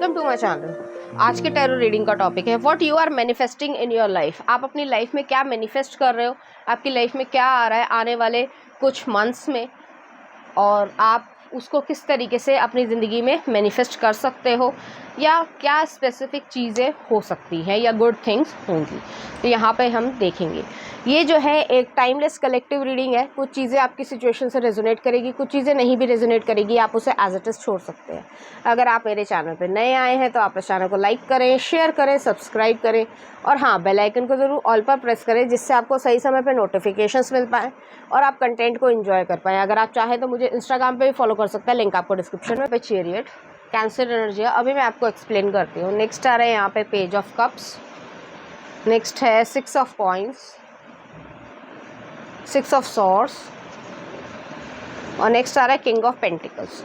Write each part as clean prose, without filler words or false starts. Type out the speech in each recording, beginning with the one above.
Welcome to my channel. आज के tarot reading का टॉपिक है what you are manifesting in your life. आप अपनी लाइफ में क्या मैनिफेस्ट कर रहे हो, आपकी लाइफ में क्या आ रहा है आने वाले कुछ मंथ्स में, और आप उसको किस तरीके से अपनी ज़िंदगी में मैनिफेस्ट कर सकते हो, या क्या स्पेसिफिक चीज़ें हो सकती हैं या गुड थिंग्स होंगी। तो यहाँ पे हम देखेंगे। ये जो है एक टाइमलेस कलेक्टिव रीडिंग है। कुछ चीज़ें आपकी सिचुएशन से रेजोनेट करेगी, कुछ चीज़ें नहीं भी रेजोनेट करेगी, आप उसे एज इट इज़ छोड़ सकते हैं। अगर आप मेरे चैनल पर नए आए हैं तो आप इस चैनल को लाइक करें, शेयर करें, सब्सक्राइब करें, और हाँ, बेल आइकन को ज़रूर ऑल पर प्रेस करें, जिससे आपको सही समय पर नोटिफिकेशंस मिल पाए और आप कंटेंट को एंजॉय कर पाएँ। अगर आप चाहें तो मुझे इंस्टाग्राम पे भी फॉलो कर सकते हैं, लिंक आपको डिस्क्रिप्शन में। पे चैरियट कैंसर एनर्जी है, अभी मैं आपको एक्सप्लेन करती हूँ। नेक्स्ट आ रहा है यहाँ पे पेज ऑफ कप्स, नेक्स्ट है 6 ऑफ कॉइन्स, 6 ऑफ सॉर्ड्स, और नेक्स्ट आ रहा है किंग ऑफ पेंटिकल्स।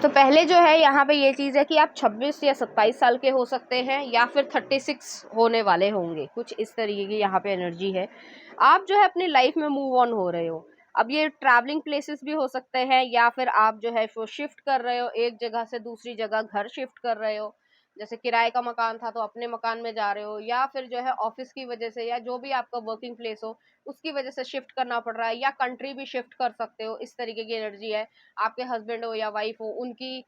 तो पहले जो है यहाँ पे ये चीज़ है कि आप 26 या 27 साल के हो सकते हैं, या फिर 36 होने वाले होंगे, कुछ इस तरीके की यहाँ पे एनर्जी है। आप जो है अपनी लाइफ में मूव ऑन हो रहे हो। अब ये ट्रैवलिंग प्लेसेस भी हो सकते हैं, या फिर आप जो है वो शिफ्ट कर रहे हो, एक जगह से दूसरी जगह घर शिफ्ट कर रहे हो। जैसे किराए का मकान था तो अपने मकान में जा रहे हो, या फिर जो है ऑफिस की वजह से या जो भी आपका वर्किंग प्लेस हो उसकी वजह से शिफ्ट करना पड़ रहा है, या कंट्री भी शिफ्ट कर सकते हो। इस तरीके की एनर्जी है। आपके हस्बैंड हो या वाइफ हो, उनकी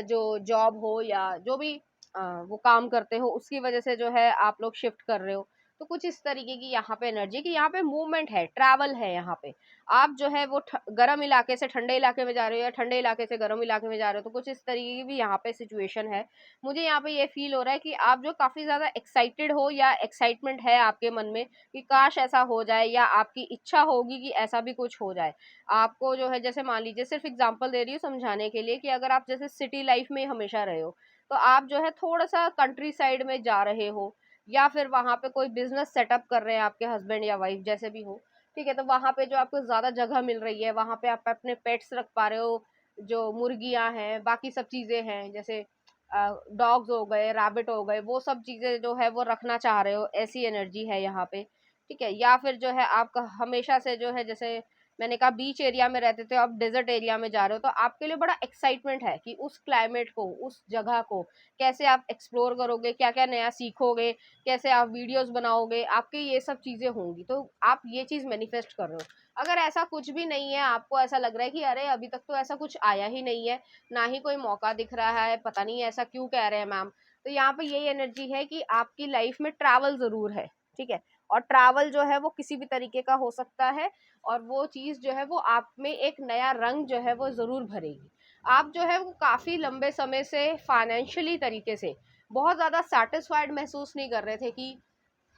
जो जॉब हो या जो भी वो काम करते हो, उसकी वजह से जो है आप लोग शिफ्ट कर रहे हो। तो कुछ इस तरीके की यहाँ पे एनर्जी कि यहाँ पे मूवमेंट है, ट्रैवल है। यहाँ पे आप जो है वो गर्म इलाके से ठंडे इलाके में जा रहे हो, या ठंडे इलाके से गर्म इलाके में जा रहे हो। तो कुछ इस तरीके की भी यहाँ पे सिचुएशन है। मुझे यहाँ पे ये फील हो रहा है कि आप जो काफ़ी ज़्यादा एक्साइटेड हो, या एक्साइटमेंट है आपके मन में कि काश ऐसा हो जाए, या आपकी इच्छा होगी कि ऐसा भी कुछ हो जाए। आपको जो है, जैसे मान लीजिए, सिर्फ एग्जांपल दे रही हूँ समझाने के लिए, कि अगर आप जैसे सिटी लाइफ में हमेशा रहे हो, तो आप जो है थोड़ा सा कंट्री साइड में जा रहे हो, या फिर वहाँ पे कोई बिजनेस सेटअप कर रहे हैं आपके हस्बैंड या वाइफ, जैसे भी हो, ठीक है। तो वहाँ पे जो आपको ज़्यादा जगह मिल रही है, वहाँ पे आप अपने पेट्स रख पा रहे हो, जो मुर्गियाँ हैं, बाकी सब चीज़ें हैं, जैसे डॉग्स हो गए, रैबिट हो गए, वो सब चीज़ें जो है वो रखना चाह रहे हो, ऐसी एनर्जी है यहाँ पे, ठीक है। या फिर जो है आप हमेशा से जो है, जैसे मैंने कहा बीच एरिया में रहते थे, अब डेजर्ट एरिया में जा रहे हो, तो आपके लिए बड़ा एक्साइटमेंट है कि उस क्लाइमेट को, उस जगह को कैसे आप एक्सप्लोर करोगे, क्या क्या नया सीखोगे, कैसे आप वीडियोस बनाओगे, आपके ये सब चीज़ें होंगी। तो आप ये चीज़ मैनिफेस्ट कर रहे हो। अगर ऐसा कुछ भी नहीं है, आपको ऐसा लग रहा है कि अरे अभी तक तो ऐसा कुछ आया ही नहीं है, ना ही कोई मौका दिख रहा है, पता नहीं ऐसा क्यों कह रहे हैं मैम, तो यहाँ पे यही एनर्जी है कि आपकी लाइफ में ट्रैवल ज़रूर है, ठीक है। और ट्रैवल जो है वो किसी भी तरीके का हो सकता है, और वो चीज़ जो है वो आप में एक नया रंग जो है वो ज़रूर भरेगी। आप जो है वो काफ़ी लंबे समय से फाइनेंशियली तरीके से बहुत ज़्यादा सेटिस्फाइड महसूस नहीं कर रहे थे, कि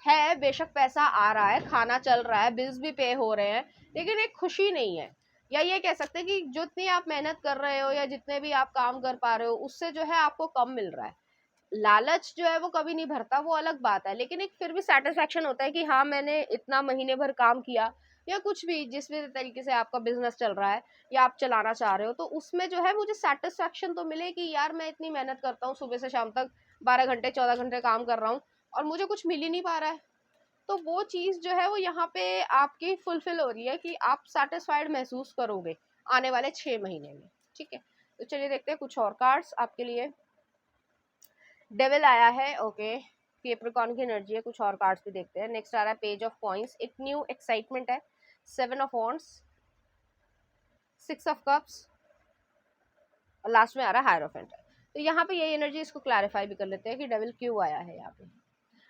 है बेशक पैसा आ रहा है, खाना चल रहा है, बिल्स भी पे हो रहे हैं, लेकिन एक खुशी नहीं है। या ये कह सकते हैं कि जितनी आप मेहनत कर रहे हो, या जितने भी आप काम कर पा रहे हो, उससे जो है आपको कम मिल रहा है। लालच जो है वो कभी नहीं भरता, वो अलग बात है, लेकिन एक फिर भी सेटिस्फेक्शन होता है कि हाँ, मैंने इतना महीने भर काम किया, या कुछ भी जिस भी तरीके से आपका बिजनेस चल रहा है या आप चलाना चाह रहे हो, तो उसमें जो है मुझे सेटिस्फेक्शन तो मिले कि यार मैं इतनी मेहनत करता हूँ, सुबह से शाम तक 12 घंटे 14 घंटे काम कर रहा हूँ, और मुझे कुछ मिल ही नहीं पा रहा है। तो वो चीज़ जो है वो यहाँ पे आपकी फुलफिल हो रही है, कि आप सेटिस्फाइड महसूस करोगे आने वाले 6 महीने में, ठीक है। तो चलिए देखते हैं कुछ और कार्ड्स आपके लिए। डेविल आया है, ओके, कैप्रिकॉर्न की एनर्जी है। कुछ और कार्ड्स भी देखते हैं। नेक्स्ट आ रहा है पेज ऑफ कॉइन्स, एक न्यू एक्साइटमेंट है। 7 ऑफ वॉन्ड्स, 6 ऑफ कप्स, और लास्ट में आ रहा है हायरोफेंट। तो यहाँ पे ये एनर्जी, इसको क्लैरिफाई भी कर लेते हैं कि डेविल क्यों आया है यहाँ पे।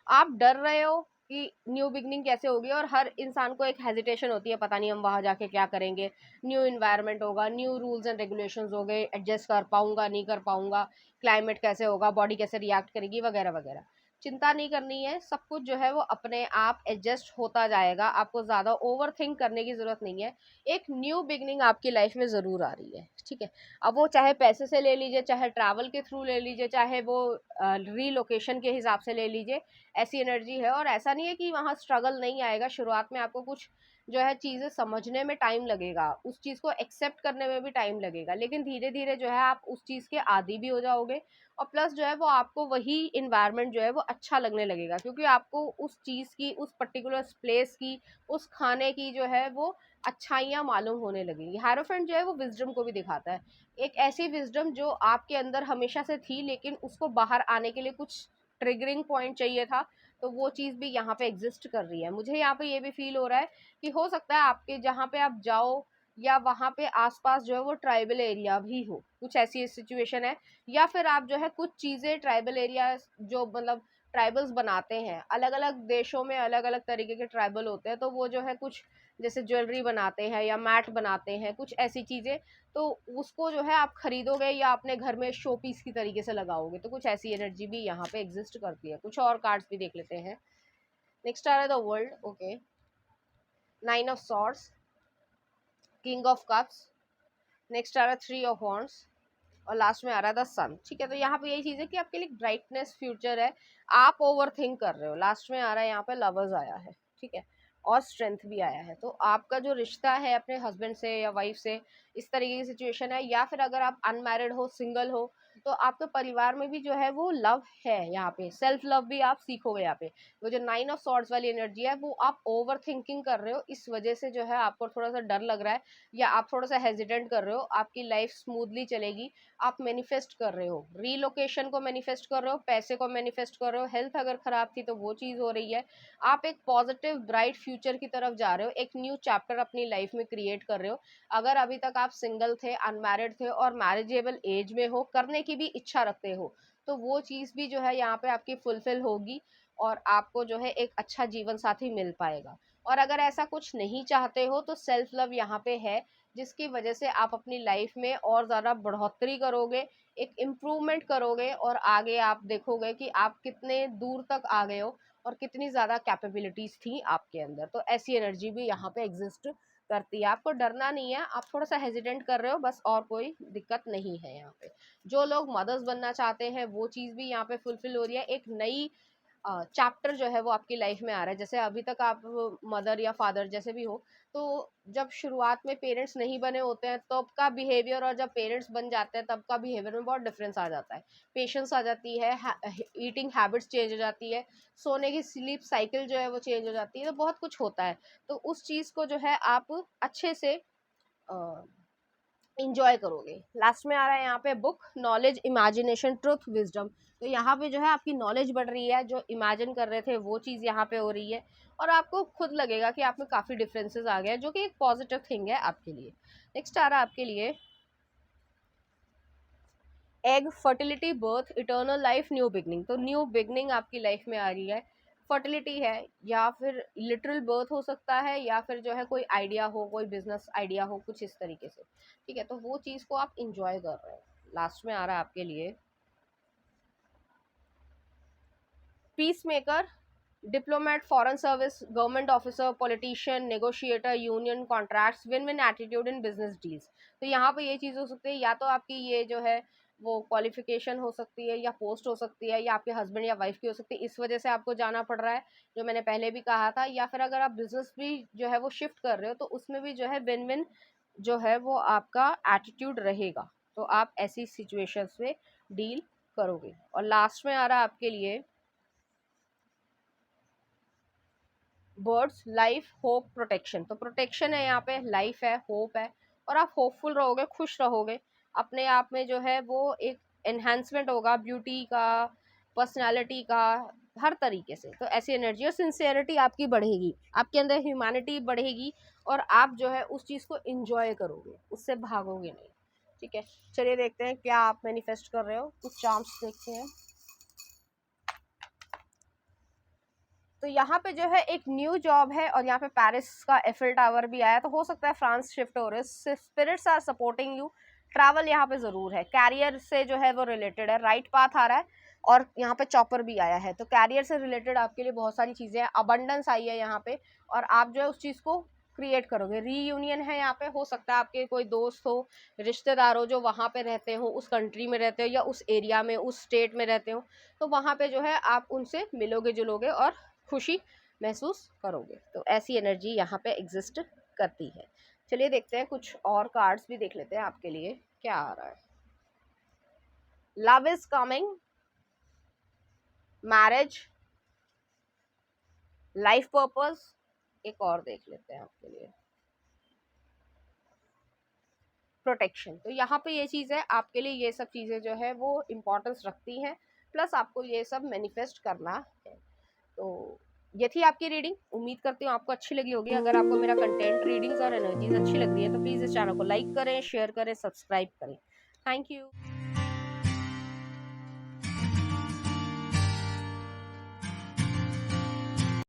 आप डर रहे हो कि न्यू बिगनिंग कैसे होगी, और हर इंसान को एक हेजिटेशन होती है, पता नहीं हम वहाँ जाके क्या करेंगे, न्यू इन्वायरमेंट होगा, न्यू रूल्स एंड रेगुलेशंस हो गए, एडजस्ट कर पाऊंगा नहीं कर पाऊंगा, क्लाइमेट कैसे होगा, बॉडी कैसे रिएक्ट करेगी, वगैरह वगैरह। चिंता नहीं करनी है, सब कुछ जो है वो अपने आप एडजस्ट होता जाएगा, आपको ज़्यादा ओवर थिंक करने की ज़रूरत नहीं है। एक न्यू बिगनिंग आपकी लाइफ में ज़रूर आ रही है, ठीक है। अब वो चाहे पैसे से ले लीजिए, चाहे ट्रैवल के थ्रू ले लीजिए, चाहे वो रीलोकेशन के हिसाब से ले लीजिए, ऐसी एनर्जी है। और ऐसा नहीं है कि वहाँ स्ट्रगल नहीं आएगा, शुरुआत में आपको कुछ जो है चीज़ें समझने में टाइम लगेगा, उस चीज़ को एक्सेप्ट करने में भी टाइम लगेगा, लेकिन धीरे धीरे जो है आप उस चीज़ के आदी भी हो जाओगे। और प्लस जो है वो आपको वही इन्वायरमेंट जो है वो अच्छा लगने लगेगा, क्योंकि आपको उस चीज़ की, उस पर्टिकुलर प्लेस की, उस खाने की जो है वो अच्छाइयाँ मालूम होने लगेंगी। हायरोफेंट जो है वो विजडम को भी दिखाता है, एक ऐसी विजडम जो आपके अंदर हमेशा से थी, लेकिन उसको बाहर आने के लिए कुछ ट्रिगरिंग पॉइंट चाहिए था, तो वो चीज़ भी यहाँ पे एग्जिस्ट कर रही है। मुझे यहाँ पे ये भी फील हो रहा है कि हो सकता है आपके जहाँ पे आप जाओ या वहाँ पे आसपास जो है वो ट्राइबल एरिया भी हो, कुछ ऐसी सिचुएशन है। या फिर आप जो है कुछ चीज़ें ट्राइबल एरिया जो मतलब ट्राइबल्स बनाते हैं, अलग अलग देशों में अलग अलग तरीके के ट्राइबल होते हैं, तो वो जो है कुछ जैसे ज्वेलरी बनाते हैं या मैट बनाते हैं, कुछ ऐसी चीज़ें, तो उसको जो है आप खरीदोगे या अपने घर में शो पीस की तरीके से लगाओगे, तो कुछ ऐसी एनर्जी भी यहाँ पे एग्जिस्ट करती है। कुछ और कार्ड्स भी देख लेते हैं। नेक्स्ट आ रहा है the world, okay, 9 of swords, king of cups, next आ रहा है 3 ऑफ वॉन्ड्स, और लास्ट में आ रहा है द सन। ठीक है, तो यहाँ पे यही चीज़ है कि आपके लिए ब्राइटनेस फ्यूचर है, आप ओवर थिंक कर रहे हो। लास्ट में आ रहा है यहाँ पे लवर्स आया है, ठीक है, और स्ट्रेंथ भी आया है। तो आपका जो रिश्ता है अपने हस्बैंड से या वाइफ से, इस तरीके की सिचुएशन है, या फिर अगर आप अनमैरिड हो, सिंगल हो, तो आपके परिवार में भी जो है वो लव है। यहाँ पे सेल्फ लव भी आप सीखोगे। यहाँ पे वो जो 9 ऑफ सॉर्ड्स वाली एनर्जी है, वो आप ओवर थिंकिंग कर रहे हो, इस वजह से जो है आपको थोड़ा सा डर लग रहा है, या आप थोड़ा सा हेजिटेंट कर रहे हो। आपकी लाइफ स्मूथली चलेगी, आप मैनिफेस्ट कर रहे हो, रीलोकेशन को मैनिफेस्ट कर रहे हो, पैसे को मैनिफेस्ट कर रहे हो, हेल्थ अगर खराब थी तो वो चीज़ हो रही है। आप एक पॉजिटिव ब्राइट फ्यूचर की तरफ जा रहे हो, एक न्यू चैप्टर अपनी लाइफ में क्रिएट कर रहे हो। अगर अभी तक आप सिंगल थे, अनमैरिड थे और मैरिजेबल एज में हो, करने की भी इच्छा रखते हो, तो वो चीज़ भी जो है यहाँ पे आपकी फुलफिल होगी, और आपको जो है एक अच्छा जीवन साथी मिल पाएगा। और अगर ऐसा कुछ नहीं चाहते हो, तो सेल्फ लव यहाँ पे है, जिसकी वजह से आप अपनी लाइफ में और ज़्यादा बढ़ोतरी करोगे, एक इम्प्रूवमेंट करोगे, और आगे आप देखोगे कि आप कितने दूर तक आ गए हो और कितनी ज़्यादा कैपेबिलिटीज़ थी आपके अंदर। तो ऐसी एनर्जी भी यहाँ पे एग्जिस्ट करती है। आपको डरना नहीं है, आप थोड़ा सा हेजिटेंट कर रहे हो बस, और कोई दिक्कत नहीं है यहाँ पे। जो लोग मदर्स बनना चाहते हैं, वो चीज़ भी यहाँ पे फुलफिल हो रही है। एक नई चैप्टर जो है वो आपकी लाइफ में आ रहा है। जैसे अभी तक आप मदर या फादर जैसे भी हो, तो जब शुरुआत में पेरेंट्स नहीं बने होते हैं तब का बिहेवियर, और जब पेरेंट्स बन जाते हैं तब का बिहेवियर में बहुत डिफरेंस आ जाता है। पेशेंस आ जाती है, ईटिंग हैबिट्स चेंज हो जाती है, सोने की स्लीप साइकिल जो है वो चेंज हो जाती है, तो बहुत कुछ होता है। तो उस चीज़ को जो है आप अच्छे से इंजॉय करोगे। लास्ट में आ रहा है यहाँ पे book, knowledge, imagination, truth, wisdom. तो यहाँ पे जो है आपकी नॉलेज बढ़ रही है, जो इमेजिन कर रहे थे वो चीज़ यहाँ पे हो रही है, और आपको खुद लगेगा कि आप में काफ़ी डिफरेंसेस आ गए, जो कि एक पॉजिटिव थिंग है आपके लिए। नेक्स्ट आ रहा है आपके लिए egg, fertility, birth, eternal life, new beginning. तो न्यू बिगनिंग आपकी लाइफ में आ रही है, फर्टिलिटी है, या फिर लिटरल बर्थ हो सकता है, या फिर जो है कोई आइडिया हो, कोई बिजनेस आइडिया हो, कुछ इस तरीके से। ठीक है, तो वो चीज़ को आप इंजॉय कर रहे हो। लास्ट में आ रहा है आपके लिए peace maker, diplomat, foreign service, government officer, politician, negotiator, union, contracts, win win attitude in business deals. तो यहाँ पे ये चीज़ हो सकती है, या तो आपकी ये जो है वो क्वालिफिकेशन हो सकती है, या पोस्ट हो सकती है, या आपके हस्बैंड या वाइफ की हो सकती है, इस वजह से आपको जाना पड़ रहा है, जो मैंने पहले भी कहा था। या फिर अगर आप बिजनेस भी जो है वो शिफ्ट कर रहे हो, तो उसमें भी जो है विन विन जो है वो आपका एटीट्यूड रहेगा, तो आप ऐसी सिचुएशंस में डील करोगे। और लास्ट में आ रहा है आपके लिए बर्ड्स, लाइफ, होप, प्रोटेक्शन। तो प्रोटेक्शन है यहाँ पे, लाइफ है, होप है, और आप होपफुल रहोगे, खुश रहोगे, अपने आप में जो है वो एक एनहेंसमेंट होगा ब्यूटी का, पर्सनालिटी का, हर तरीके से। तो ऐसी एनर्जी और सिंसियरिटी आपकी बढ़ेगी, आपके अंदर ह्यूमैनिटी बढ़ेगी, और आप जो है उस चीज़ को इंजॉय करोगे, उससे भागोगे नहीं। ठीक है, चलिए देखते हैं क्या आप मैनिफेस्ट कर रहे हो, कुछ चार्म्स देखते हैं। तो यहाँ पे जो है एक न्यू जॉब है, और यहाँ पे पेरिस का एफिल टावर भी आया, तो हो सकता है फ्रांस शिफ्ट हो रहे हो, spirits are supporting you, travel यहाँ पे ज़रूर है, कैरियर से जो है वो रिलेटेड है, राइट पाथ आ रहा है, और यहाँ पे चॉपर भी आया है, तो कैरियर से रिलेटेड आपके लिए बहुत सारी चीज़ें हैं, अबंडेंस आई है यहाँ पे, और आप जो है उस चीज़ को क्रिएट करोगे। रीयूनियन है यहाँ पे, हो सकता है आपके कोई दोस्त हो, रिश्तेदार हो जो वहाँ पे रहते हो, उस कंट्री में रहते हो, या उस एरिया में, उस स्टेट में रहते हो, तो वहाँ पे जो है आप उनसे मिलोगे जुलोगे और खुशी महसूस करोगे। तो ऐसी एनर्जी यहाँ पे एग्जिस्ट करती है। चलिए देखते हैं, कुछ और कार्ड्स भी देख लेते हैं आपके लिए क्या आ रहा है। Love is coming, marriage, life purpose, एक और देख लेते हैं आपके लिए, प्रोटेक्शन। तो यहाँ पे ये चीज़ है आपके लिए, ये सब चीज़ें जो है वो इम्पोर्टेंस रखती हैं, प्लस आपको ये सब मैनिफेस्ट करना है। तो ये थी आपकी रीडिंग, उम्मीद करती हूँ आपको अच्छी लगी होगी। अगर आपको मेरा कंटेंट, रीडिंग्स और एनर्जीज अच्छी लग रही है तो प्लीज़ इस चैनल को लाइक करें, शेयर करें, सब्सक्राइब करें। Thank you.